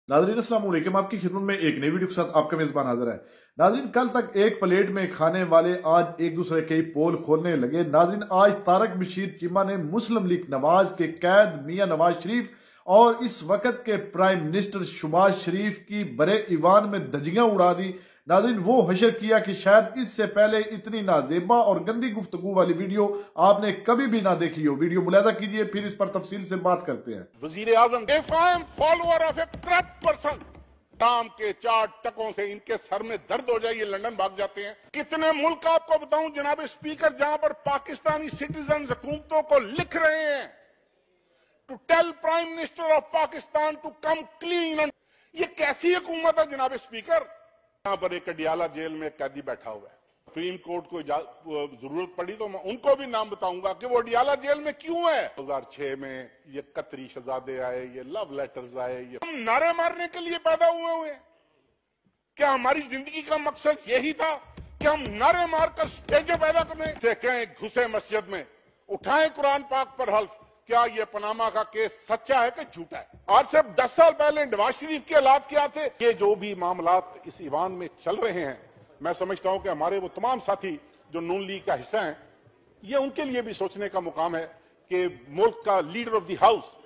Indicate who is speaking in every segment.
Speaker 1: नाज़रीन अस्सलाम वालेकुम, आपकी खिदमत में एक नई वीडियो के साथ आपका मेज़बान हाजिर है। नाज़रीन, कल तक एक प्लेट में खाने वाले आज एक दूसरे के पोल खोलने लगे। नाज़रीन, आज तारक बशीर चीमा ने मुस्लिम लीग नवाज के कैद मियां नवाज शरीफ और इस वक्त के प्राइम मिनिस्टर शहबाज शरीफ की बरे ईवान में धज्जियां उड़ा दी। नाज़रीन, वो हशर किया कि शायद इससे पहले इतनी नाजेबा और गंदी गुफ्तगू वाली वीडियो आपने कभी भी ना देखी हो। वीडियो मुलाहिजा कीजिए, फिर इस पर तफसील से बात करते हैं।
Speaker 2: वजीर आजम, if I am follower of a corrupt person, दाम के 4 टकों से इनके सर में दर्द हो जाए, ये लंदन भाग जाते हैं। कितने मुल्क आपको बताऊं जनाब स्पीकर, जहां पर पाकिस्तानी सिटीजन हुकूमतों को लिख रहे हैं to tell prime minister of Pakistan to come clean. ये कैसी हुकूमत है जनाब स्पीकर? यहां पर एक अडियाला जेल में कैदी बैठा हुआ है। सुप्रीम कोर्ट को जरूरत पड़ी तो मैं उनको भी नाम बताऊंगा कि वो अडियाला जेल में क्यों है। 2006 में ये कतरी शहजादे आए, ये लव लेटर्स आए, ये हम नारे मारने के लिए पैदा हुए हैं? क्या हमारी जिंदगी का मकसद यही था कि हम नारे मारकर स्टेजें पैदा करने से कहें घुसे मस्जिद में, उठाएं कुरान पाक पर हल्फ? क्या ये पनामा का केस सच्चा है कि झूठा है? आज से 10 साल पहले नवाज शरीफ के हालात क्या थे? ये जो भी मामलात इस ईवान में चल रहे हैं, मैं समझता हूं कि हमारे वो तमाम साथी जो नून लीग का हिस्सा हैं, ये उनके लिए भी सोचने का मुकाम है कि मुल्क का लीडर ऑफ द हाउस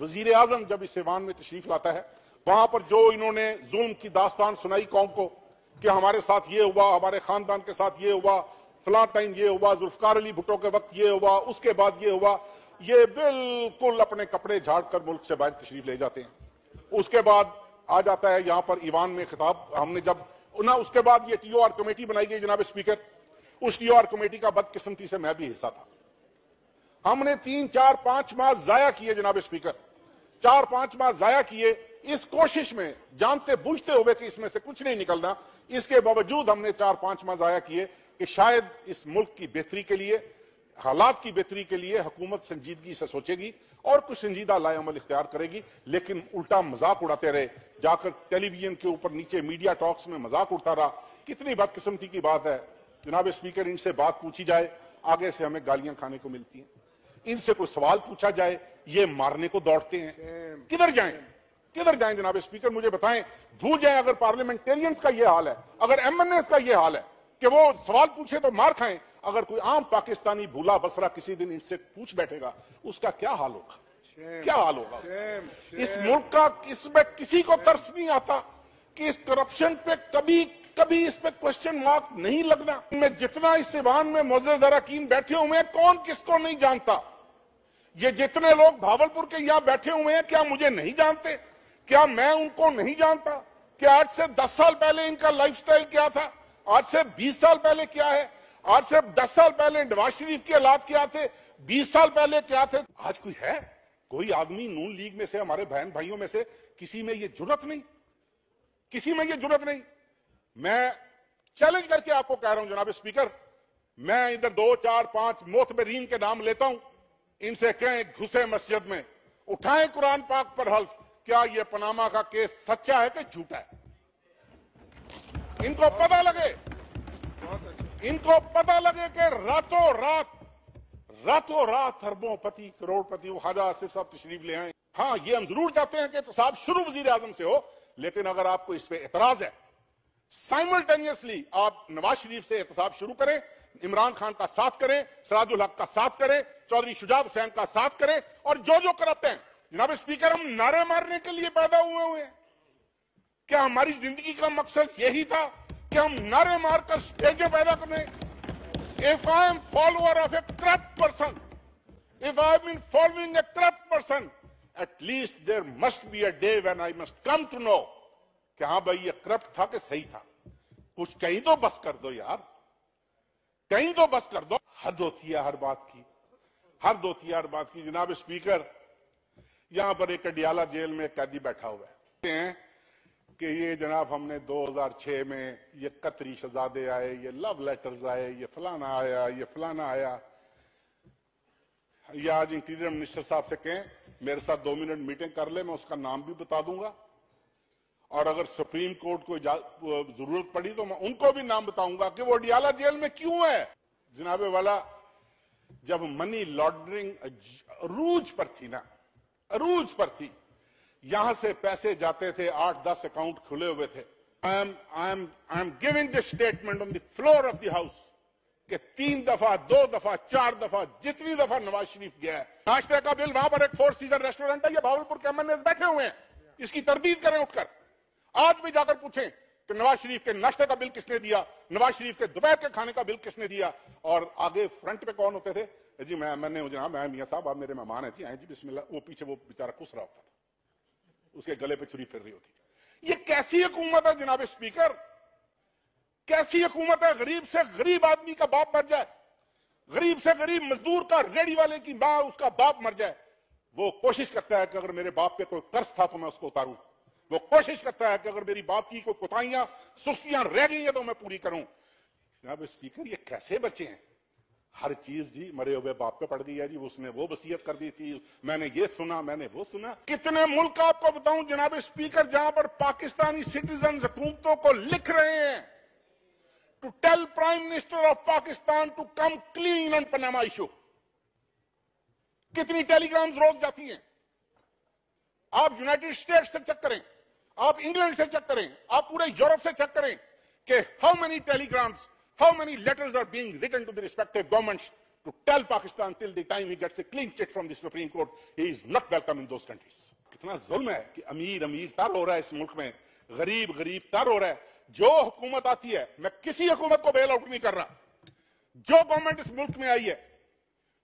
Speaker 2: वजीर आजम जब इस ईवान में तशरीफ लाता है, वहां पर जो इन्होंने जुल्म की दास्तान सुनाई कौम को कि हमारे साथ ये हुआ, हमारे खानदान के साथ ये हुआ, फलां टाइम ये हुआ, जुल्फकार अली भुट्टो के वक्त ये हुआ, उसके बाद ये हुआ, ये बिल्कुल अपने कपड़े झाड़ कर मुल्क से बाहर तशरीफ ले जाते हैं। उसके बाद आ जाता है यहां पर ईवान में खिताब। हमने जब ना उसके बाद ये टीओआर कमेटी बनाई गई जनाब स्पीकर, उस टीओआर कमेटी का बदकिस्मती से मैं भी हिस्सा था। हमने 3, 4, 5 माह जाया किए जनाब स्पीकर, 4-5 माह जाया किए इस कोशिश में, जानते बूझते हुए कि इसमें से कुछ नहीं निकलना। इसके बावजूद हमने 4-5 माह जाया किए कि शायद इस मुल्क की बेहतरी के लिए, हालात की बेहतरी के लिए हुकूमत संजीदगी से सोचेगी और कुछ संजीदा लाएअमल इख्तियार करेगी, लेकिन उल्टा मजाक उड़ाते रहे। जाकर टेलीविजन के ऊपर नीचे मीडिया टॉक्स में मजाक उड़ता रहा। कितनी बदकिस्मती की बात है जनाब स्पीकर, इनसे बात पूछी जाए, आगे से हमें गालियां खाने को मिलती हैं। इनसे कोई सवाल पूछा जाए, ये मारने को दौड़ते हैं। किधर जाएं, किधर जाएं जनाब स्पीकर, मुझे बताएं। भूल जाएं अगर पार्लियामेंटेरियंस का ये हाल है, अगर एमएनएस का ये हाल है कि वो सवाल पूछे तो मार खाएं, अगर कोई आम पाकिस्तानी भूला बसरा किसी दिन इनसे पूछ बैठेगा, उसका क्या हाल होगा? क्या हाल होगा? इस मुल्क का, इसमें किसी को तरस नहीं आता कि इस करप्शन पे कभी इस पे क्वेश्चन मार्क नहीं लगना। मैं जितना इस ईवान में मोअज़्ज़ज़ अरकान बैठे हुए हैं, कौन किसको नहीं जानता? ये जितने लोग भावलपुर के यहां बैठे हुए हैं, क्या मुझे नहीं जानते? क्या मैं उनको नहीं जानता? क्या आज से 10 साल पहले इनका लाइफस्टाइल क्या था, आज से 20 साल पहले क्या है, आज से 10 साल पहले नवाज शरीफ के हालात क्या थे, 20 साल पहले क्या थे? आज कोई है, कोई आदमी नून लीग में से, हमारे बहन भाइयों में से किसी में ये जुर्रत नहीं, किसी में ये जुर्रत नहीं। मैं चैलेंज करके आपको कह रहा हूं जनाब स्पीकर, मैं इधर 2, 4, 5 मोतबरीन के नाम लेता हूं, इनसे कहें घुसे मस्जिद में, उठाएं कुरान पाक पर हल्फ? क्या ये पनामा का केस सच्चा है कि झूठा है? इनको पता लगे, इनको पता लगे कि रातों रात अरबोंपति करोड़पति वो ख्वाजा आसिफ साहब तशरीफ ले आए। हाँ, ये हम जरूर चाहते हैं कि एहतसाब शुरू वजीर आजम से हो, लेकिन अगर आपको इस पे एतराज है, साइमल्टेनियसली आप नवाज शरीफ से एहतसाब शुरू करें, इमरान खान का साथ करें, सिराजुल हक का साथ करें, चौधरी शुजात हुसैन का साथ करें, और जो करप्ट हैं जनाब स्पीकर, हम नारे मारने के लिए पैदा हुए हैं? क्या हमारी जिंदगी का मकसद यही था कि हम नारे मारकर स्टेजें पैदा करने? If I am follower of a corrupt person, if I been following a corrupt person, at least there must be a day when I must come to know कि हाँ भाई ये करप्ट था कि सही था। कुछ कहीं तो बस कर दो यार, कहीं तो बस कर दो। हद होती है हर बात की, हद होती है हर बात की। जनाब स्पीकर, यहां पर एक अडियाला जेल में कैदी बैठा हुआ है कि ये जनाब हमने 2006 में ये कतरी शहजादे आए, ये लव लेटर्स आए, ये फलाना आया, ये फलाना आया। ये आज इंटीरियर मिनिस्टर साहब से कहें मेरे साथ 2 मिनट मीटिंग कर ले, मैं उसका नाम भी बता दूंगा, और अगर सुप्रीम कोर्ट को जरूरत पड़ी तो मैं उनको भी नाम बताऊंगा कि वो अडियाला जेल में क्यों है। जनाबे वाला, जब मनी लॉन्ड्रिंग अरूज पर थी ना, अरूज पर थी, यहां से पैसे जाते थे, 8-10 अकाउंट खुले हुए थे। I am giving this statement on the floor of the house कि 3 दफा, 2 दफा, 4 दफा, जितनी दफा नवाज शरीफ गया है, नाश्ते का बिल, वहां पर एक 4 सीजन रेस्टोरेंट है, ये भावलपुर के एमएनएस बैठे हुए हैं, इसकी तरदीद करें उठकर। आज भी जाकर पूछें कि नवाज शरीफ के नाश्ते का बिल किसने दिया, नवाज शरीफ के दोपहर के खाने का बिल किसने दिया, और आगे फ्रंट पे कौन होते थे? जी मैंने जनाब, मैं मियां साहब, आप मेरे मेहमान हैं जी, आए जी बिस्मिल्लाह। वो पीछे वो बेचारा खुश रहा होता था, उसके गले पे छुरी फिर रही होती थी। ये कैसी हुकूमत है जनाब स्पीकर? कैसी हुकूमत है? गरीब से गरीब आदमी का बाप मर जाए, गरीब से गरीब मजदूर का, रेडी वाले की मां, उसका बाप मर जाए, वो कोशिश करता है कि अगर मेरे बाप पे कोई कर्ज था तो मैं उसको उतारूं। वो कोशिश करता है कि अगर मेरी बाप की कोई कोताहियां, सुस्तियां रह गई हैं तो मैं पूरी करूं। जनाब स्पीकर, ये कैसे बच्चे हैं? हर चीज जी मरे हुए बाप पे पड़ गई है जी, उसने वो वसीयत कर दी थी, मैंने ये सुना, मैंने वो सुना। कितने मुल्क आपको बताऊं जनाब स्पीकर, जहां पर पाकिस्तानी सिटीजन हुकूमतों को लिख रहे हैं to tell prime minister of Pakistan to come clean on Panama issue. कितनी टेलीग्राम्स रोज जाती हैं। आप यूनाइटेड स्टेट्स से चेक करें, आप इंग्लैंड से चेक करें, आप पूरे यूरोप से चेक करें कि how many telegrams, how many letters are being written to the respective governments to tell Pakistan till the time he gets a clean chit from the Supreme Court he is not welcome in those countries। कितना जुल्म है कि अमीर अमीर तर हो रहा है इस मुल्क में, गरीब गरीब तर हो रहा है। जो हुकूमत आती है, मैं किसी हुकूमत को बेल आउट नहीं कर रहा, जो गवर्नमेंट इस मुल्क में आई है,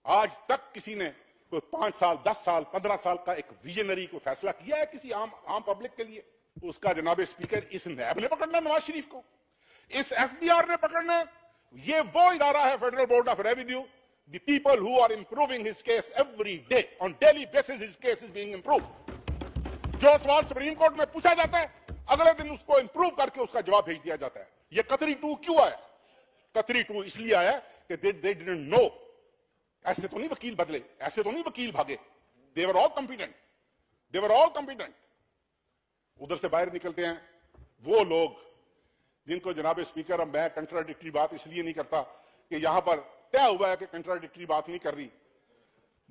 Speaker 2: आज तक किसी ने कोई 5 साल, 10 साल, 15 साल का एक विजनरी को फैसला किया है किसी आम पब्लिक के लिए? उसका जनाब स्पीकर इस नैब ने पकड़ना नवाज शरीफ को, इस एफबीआर ने पकड़ना। ये वो इदारा है, federal board of revenue, the people who are improving his case every day, on daily basis his case is being improved. जो सवाल सुप्रीम कोर्ट में पूछा जाता है, अगले दिन उसको इंप्रूव करके उसका जवाब भेज दिया जाता है। ये कतरी 2 क्यों आया? कतरी 2 इसलिए आया कि दे डिडंट नो। ऐसे तो नहीं वकील बदले, ऐसे तो नहीं वकील भागे, they were all competent, they were all competent. उधर से बाहर निकलते हैं वो लोग जिनको जनाब स्पीकर, अब मैं कंट्राडिक्टरी बात इसलिए नहीं करता कि यहां पर तय हुआ है कि कंट्राडिक्टरी बात नहीं कर रही।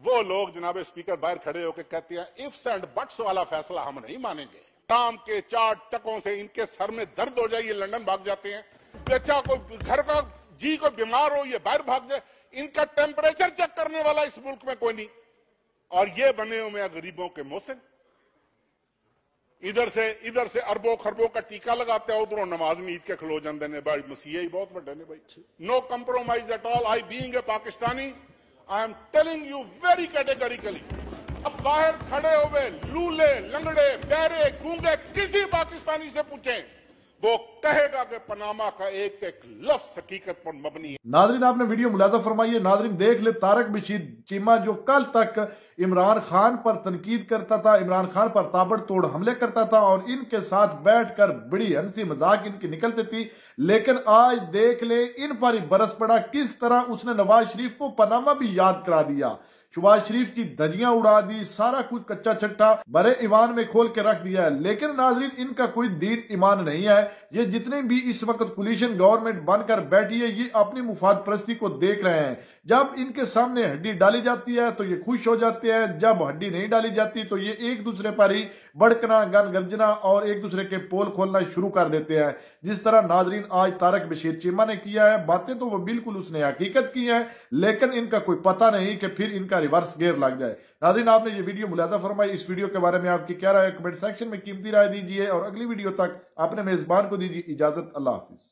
Speaker 2: वो लोग जनाब स्पीकर बाहर खड़े होकर कहते हैं इफ्स एंड बट्स वाला फैसला हम नहीं मानेंगे। शाम के 4 टकों से इनके सर में दर्द हो जाए, ये लंदन भाग जाते हैं। बच्चा को घर का जी को बीमार हो, ये बाहर भाग जाए। इनका टेम्परेचर चेक करने वाला इस मुल्क में कोई नहीं, और ये बने हुए हैं गरीबों के मोहसिन। इधर से अरबों खरबों का टीका लगाते हैं, उधरों नमाज ईद के खलो जाते हैं। भाई मसीह ही बहुत बड़े ने भाई। No compromise at all. I being a Pakistani, I am telling you very categorically, अब बाहर खड़े हुए लूले, लंगड़े, बहरे, गूंगे किसी पाकिस्तानी से पूछें, वो कहेगा कि पनामा का एक एक लफ्ज हकीकत पर मबनी है।
Speaker 1: नाजरीन, आपने वीडियो मुलाजा फरमाइए। नाजरीन देख ले, तारक बशीर चीमा जो कल तक इमरान खान पर तनकीद करता था, इमरान खान पर ताबड़तोड़ हमले करता था और इनके साथ बैठकर बड़ी हंसी मजाक इनकी निकलती थी, लेकिन आज देख ले इन पर ही बरस पड़ा। किस तरह उसने नवाज शरीफ को पनामा भी याद करा दिया, शहबाज शरीफ की धजियां उड़ा दी, सारा कुछ कच्चा छट्टा बड़े ईमान में खोल के रख दिया है। लेकिन नाजरीन, इनका कोई दीन ईमान नहीं है। ये जितने भी इस वक्त कोलिशन गवर्नमेंट बनकर बैठी है, ये अपनी मुफाद परस्ती को देख रहे हैं। जब इनके सामने हड्डी डाली जाती है तो ये खुश हो जाते हैं, जब हड्डी नहीं डाली जाती तो ये एक दूसरे पर ही भड़कना, गन गर्जना और एक दूसरे के पोल खोलना शुरू कर देते हैं। जिस तरह नाजरीन आज तारक बशीर चीमा ने किया है, बातें तो वो बिल्कुल उसने हकीकत की है, लेकिन इनका कोई पता नहीं कि फिर इनका रिवर्स गेयर लग जाए। नाज़रीन, आपने ये वीडियो मुलाजा फरमाई। इस वीडियो के बारे में आपकी क्या राय है? कमेंट सेक्शन में कीमती राय दीजिए और अगली वीडियो तक अपने मेजबान को दीजिए इजाजत। अल्लाह हाफिज।